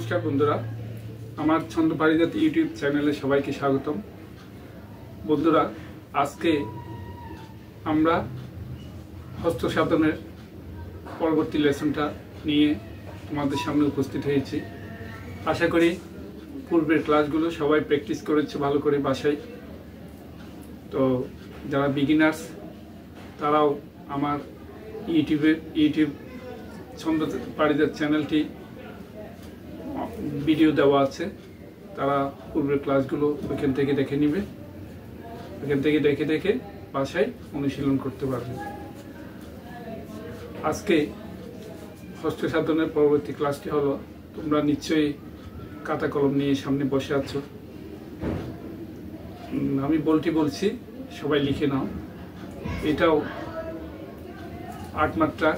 নমস্কার বন্ধুরা, আমার ছন্দ পারিজাত ইউটিউব চ্যানেলে সবাইকে স্বাগতম। বন্ধুরা, আজকে আমরা হস্ত সাধনের পরবর্তী লেসনটা নিয়ে তোমাদের সামনে উপস্থিত হয়েছি। আশা করি পূর্বের ক্লাসগুলো সবাই প্র্যাকটিস করেছে ভালো করে বাসায়। তো যারা বিগিনার্স তারাও আমার ইউটিউব ছন্দ পারিজাত চ্যানেলটি ভিডিও দেওয়া আছে, তারা পূর্বের ক্লাসগুলো ওইখান থেকে দেখে নিবে। ওইখান থেকে দেখে বাসায় অনুশীলন করতে পারবে। আজকে হস্ত সাধনের পরবর্তী ক্লাসটি হলো, তোমরা নিশ্চয়ই খাতা কলম নিয়ে সামনে বসে আছো। আমি বলছি, সবাই লিখে নাও। এটাও 8 মাত্রা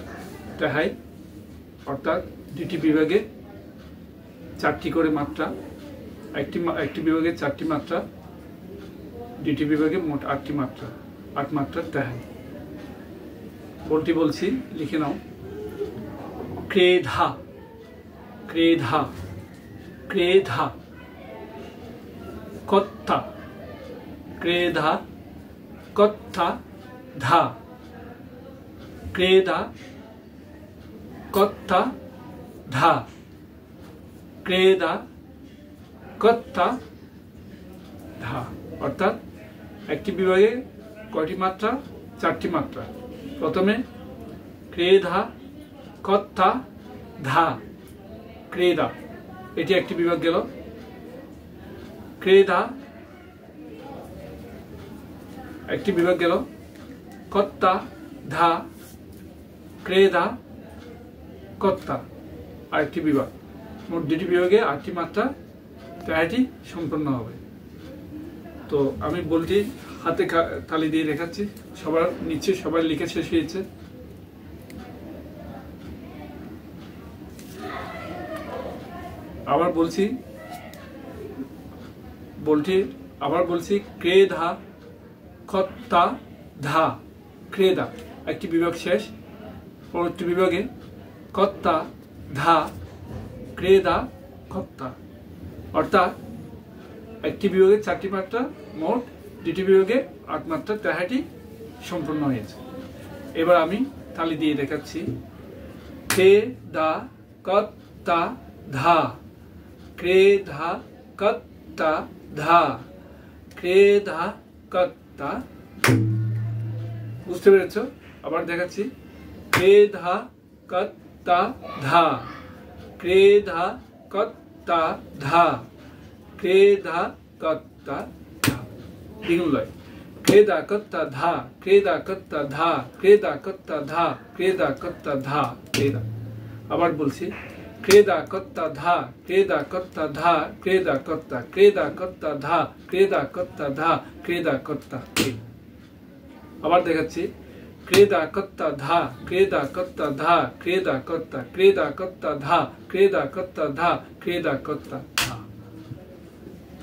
টাহাই, অর্থাৎ দুটি বিভাগে 4টি করে মাত্রা, একটি বিভাগে 4টি মাত্রা, দুটি বিভাগে মোট 8টি মাত্রা, 8 মাত্রার টাহাই। বলছি, লিখে নাও। ক্রেধা ক্রেধা ক্রেধা, কত্থা ক্রেধা কত্থা ধা, ক্রেধা কত্থা ধা, ক্রেধা কত্থা ধা। অর্থাৎ একটি বিভাগে কয়টি মাত্রা? 4টি মাত্রা। প্রথমে ক্রেধা কত্থা ধা, ক্রেধা, এটি একটি বিভাগ গেল। ক্রেধা একটি বিভাগ গেল, কত্থা ধা, ক্রেধা কত্থা আরেকটি বিভাগ। মোট 2টি বিভাগে 8টি মাত্রা, টাহাইটি সম্পন্ন হবে। তো আমি বলটি হাতে তালি দিয়ে দেখাচ্ছি, সবার নিচে সবাই লিখে শেষ হয়েছে। আবার বলছি, ক্রেধা কত্থা ধা, ক্রেধা একটি বিভাগ শেষ। পরবর্তী বিভাগে কত্থা ধা, ক্রেধা কত্থা। অর্থাৎ একটি বিভাগে 4টি মাত্রা, মোট 2টি বিভাগে 8 মাত্রা টাহাইটি সম্পূর্ণ হয়েছে। এবার আমি তালি দিয়ে দেখাচ্ছি। ক্রেধা কত্থা ধা, ক্রেধা কত্থা ধা, ক্রেধা কত্থা। বুঝতে পেরেছ? আবার দেখাচ্ছি। ক্রেধা কত্থা ধা, ক্রেধা কত্থা ধা, ক্রেধা কত্থা ধা। দ্বিগুণ লয়। ক্রেধা কত্থা ধা, ক্রেধা কত্থা ধা, ক্রেধা কত্থা ধা, ক্রেধা কত্থা ধা, ক্রেধা। আবার বলছি, ক্রেধা কত্থা ধা, ক্রেধা কত্থা ধা, ক্রেধা কত্থা, ক্রেধা কত্থা ধা, ক্রেধা কত্থা ধা, ক্রেধা কত্থা। আবার দেখাচ্ছি। ক্রেধা কত্থা ধা, ক্রেধা কত্থা ধা, ক্রেধা কত্থা, ক্রেধা কত্থা ধা, ক্রেধা কত্থা ধা, ক্রেধা কত্থা ধা।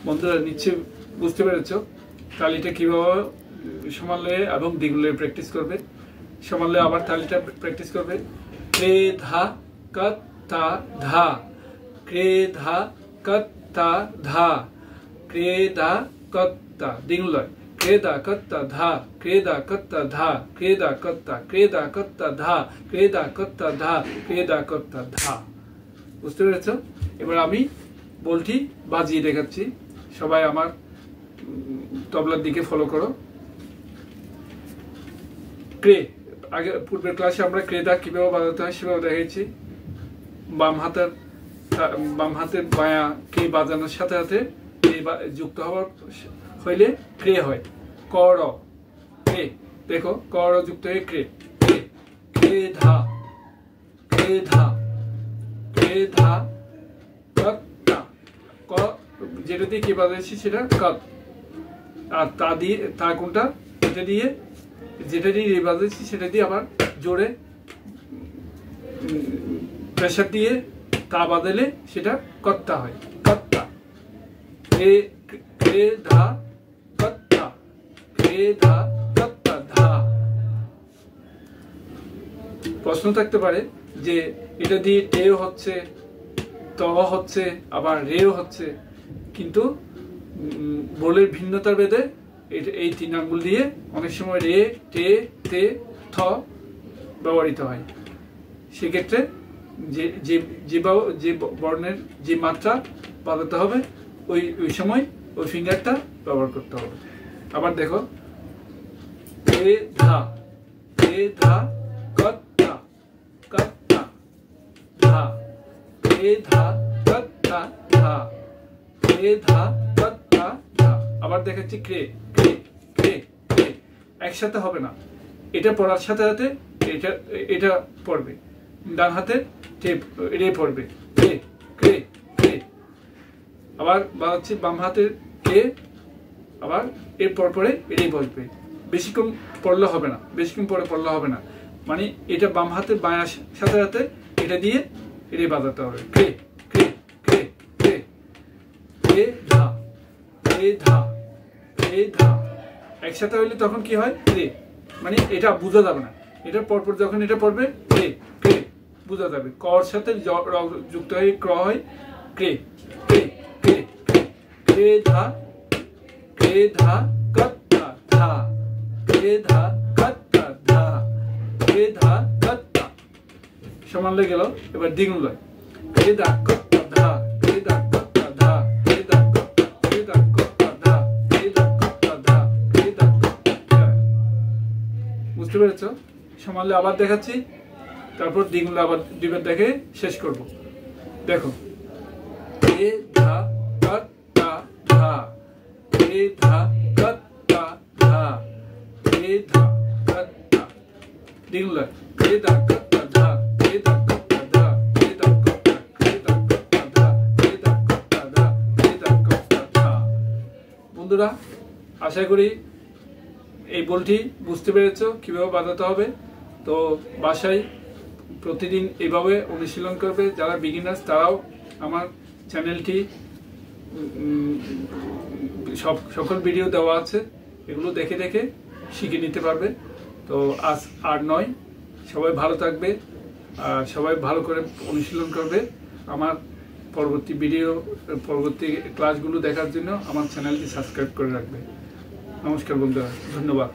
বন্ধুরা, নিচে বুঝতে পেরেছ তালিটা কিভাবে সমানলয়ে এবং দ্বিগুণলয়ে প্র্যাকটিস করবে। সমানলয়ে আবার তালিটা প্র্যাকটিস করবে। ক্রেধা কত্থা ধা, ক্রেধা কত্থা ধা, ক্রেধা কত্থা। দ্বিগুণলয়। ক্রেধা কত্থা ধা, ক্রেধা কত্থা ধা, ক্রেধা কত্থা, ক্রেধা কত্থা ধা, ক্রেধা কত্থা ধা, ক্রেধা কত্থা ধা। বুঝতে পেরেছ? এবার আমি বলটি বাজিয়ে দেখাচ্ছি, সবাই আমার তবলার দিকে ফলো করো। ক্রে, আগে পূর্বের ক্লাসে আমরা ক্রেধা কিভাবে বাজাতে হয় সেভাবে দেখেছি। বাম হাতের বায়া কে বাজানোর সাথে সাথে যুক্ত হইলে ক্রে হয়। কর ক্রে, দেখো কর যুক্ত হয়ে ক্রে, ক্রেধা ক্রেধা ক্রেধা কত্থা। যেটা দিয়ে কে বাজাচ্ছি সেটা কত, আর তা দিয়ে, তা কোনটা? যেটা দিয়ে বাজাচ্ছি সেটা দিয়ে আবার জোরে প্রেসার দিয়ে তা বাজালে সেটা কত্থা হয়। কত্থা, ক্রেধা কত্থা, ক্রেধা কত্থা ধা। প্রশ্ন থাকতে পারে যে এটা দিয়ে টেও হচ্ছে, ত ত হচ্ছে, আবার রেও হচ্ছে, কিন্তু বোলের ভিন্নতার ভেদে এই 3 আঙ্গুল দিয়ে অনেক সময় রে, টে, তে, থ ব্যবহৃত হয়। সেক্ষেত্রে যে বর্ণের যে মাত্রা বাজাতে হবে ওই সময় ওই ফিঙ্গারটা ব্যবহার করতে হবে। আবার দেখো, এ ধা, এ ধা কত্তা, কত্তা ধা, এ ধা কত্তা ধা, এ ধা কত্তা ধা। আবার দেখাচ্ছি ক্রে, ক্রে, ক্রে, ক্রে। একসাথে হবে না, এটা পড়ার সাথে সাথে এটা পড়বে, ডান হাতে রে পড়বে, ক্রে, ক্রে, ক্রে। আবার বাজাচ্ছি বাম হাতের কে, আবার এর পরে রে বসবে। বেশিক্ষণ পড়লে হবে না, বেশিক্ষণ পরে পড়লে হবে না, মানে এটা বাম হাতের বায়ার সাথে সাথে এটা দিয়ে রে বাজাতে হবে। ক্রে, ক্রে, ক্রে, ক্রে, এ ধা, এ ধা, এ ধা। একসাথে হইলে তখন কি হয়, রে, মানে এটা বোঝা যাবে না, এটা পরপর যখন এটা পড়বে ক্রে, ক্রে বোঝা যাবে। কর সাথে যুক্ত হয়ে ক্র হয়, ক্রে, ক্রে, ক্রে, ক্রে ধা, ক্রে ধা কত্তা ধা, ক্রে ধা কত্তা ধা, ক্রে ধা কত্তা। সমান লেগে গেল। এবার দ্বিগুণ লয়, ক্রে ধা কত্তা ধা, ক্রে ধা কত্তা ধা, ক্রে ধা কত্তা, ক্রে ধা কত্তা ধা, ক্রে ধা কত্তা ধা, ক্রে ধা কত্তা ধা। বুঝতে পেরেছ? সমানলে আবার দেখাচ্ছি, তারপর দ্বিগুণ আবার দুইবার দেখে শেষ করব। দেখো, এ ধা কত্তা ধা, এ ধা কত্তা ধা, এ ধা কত্তা। দ্বিগুণ লয়, এ ধা কত্তা ধা, এ ধা কত্তা ধা, এ ধা কত্তা, এ ধা কত্তা ধা, এ ধা কত্তা ধা, এ ধা কত্তা ধা। বন্ধুরা, আশা করি এই বলটি বুঝতে পেরেছো কিভাবে বাজাতে হবে। তো বাসায় প্রতিদিন এইভাবে অনুশীলন করবে। যারা বিগিনার্স তারাও আমার চ্যানেলটি সকল ভিডিও দেওয়া আছে, এগুলো দেখে দেখে শিখে নিতে পারবে। তো আজ আর নয়, সবাই ভালো থাকবে, আর সবাই ভালো করে অনুশীলন করবে। আমার পরবর্তী পরবর্তী ক্লাসগুলো দেখার জন্য আমার চ্যানেলটি সাবস্ক্রাইব করে রাখবে। নমস্কার বন্ধুরা, ধন্যবাদ।